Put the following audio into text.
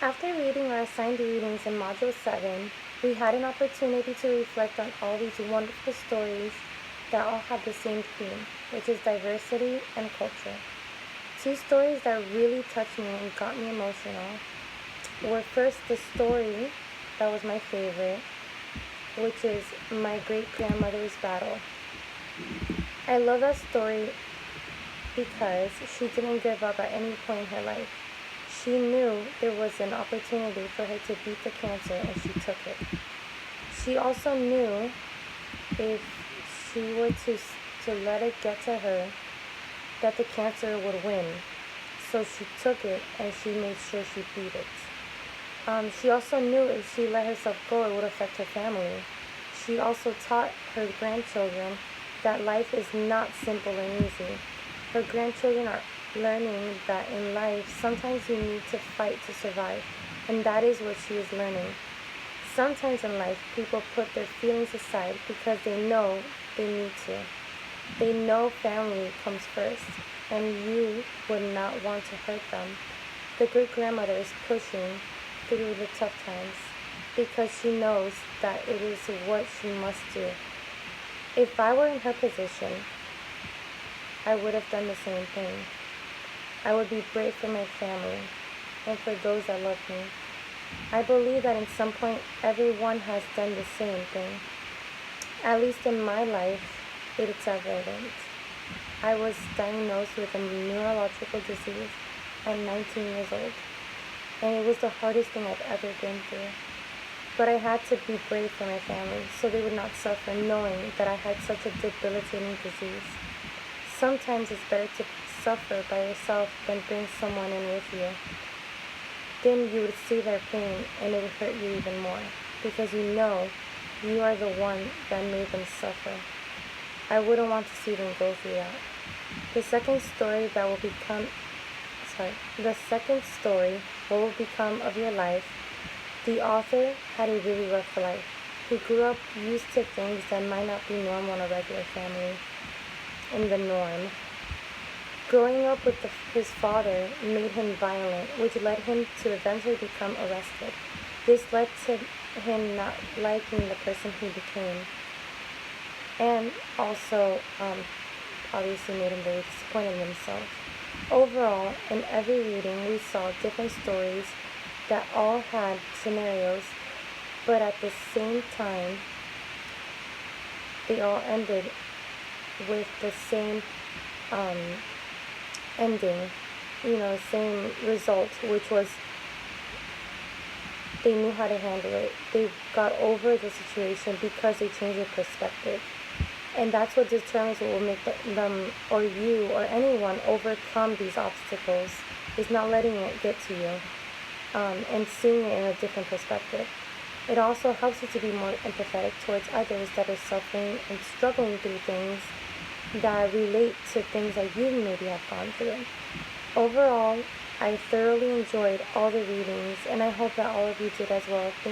After reading our assigned readings in Module 7, we had an opportunity to reflect on all these wonderful stories that all have the same theme, which is diversity and culture. Two stories that really touched me and got me emotional were first the story that was my favorite, which is My Great-Grandmother's Battle. I love that story because she didn't give up at any point in her life. She knew there was an opportunity for her to beat the cancer, and she took it. She also knew if she were to let it get to her, that the cancer would win. So she took it, and she made sure she beat it. She also knew if she let herself go, it would affect her family. She also taught her grandchildren that life is not simple and easy. Her grandchildren are learning that in life, sometimes you need to fight to survive, and that is what she is learning. Sometimes in life, people put their feelings aside because they know they need to. They know family comes first, and you would not want to hurt them. The great-grandmother is pushing through the tough times because she knows that it is what she must do. If I were in her position, I would have done the same thing. I would be brave for my family and for those that love me. I believe that in some point, everyone has done the same thing. At least in my life, it is evident. I was diagnosed with a neurological disease at 19 years old, and it was the hardest thing I've ever been through. But I had to be brave for my family so they would not suffer knowing that I had such a debilitating disease. Sometimes it's better to suffer by yourself than bring someone in with you. Then you would see their pain and it would hurt you even more because you know you are the one that made them suffer. I wouldn't want to see them go through that. The second story, What Will Become of Your Life, the author had a really rough life. He grew up used to things that might not be normal in a regular family, in the norm. Growing up with his father made him violent, which led him to eventually become arrested. This led to him not liking the person he became, and also obviously made him very disappointed in himself. Overall, in every reading, we saw different stories that all had scenarios, but at the same time, they all ended with the same ending, same result, which was they knew how to handle it. They got over the situation because they changed their perspective. And that's what determines what will make them, or you, or anyone overcome these obstacles, is not letting it get to you, and seeing it in a different perspective. It also helps you to be more empathetic towards others that are suffering and struggling through things that relate to things that you maybe have gone through. Overall, I thoroughly enjoyed all the readings, and I hope that all of you did as well. Thank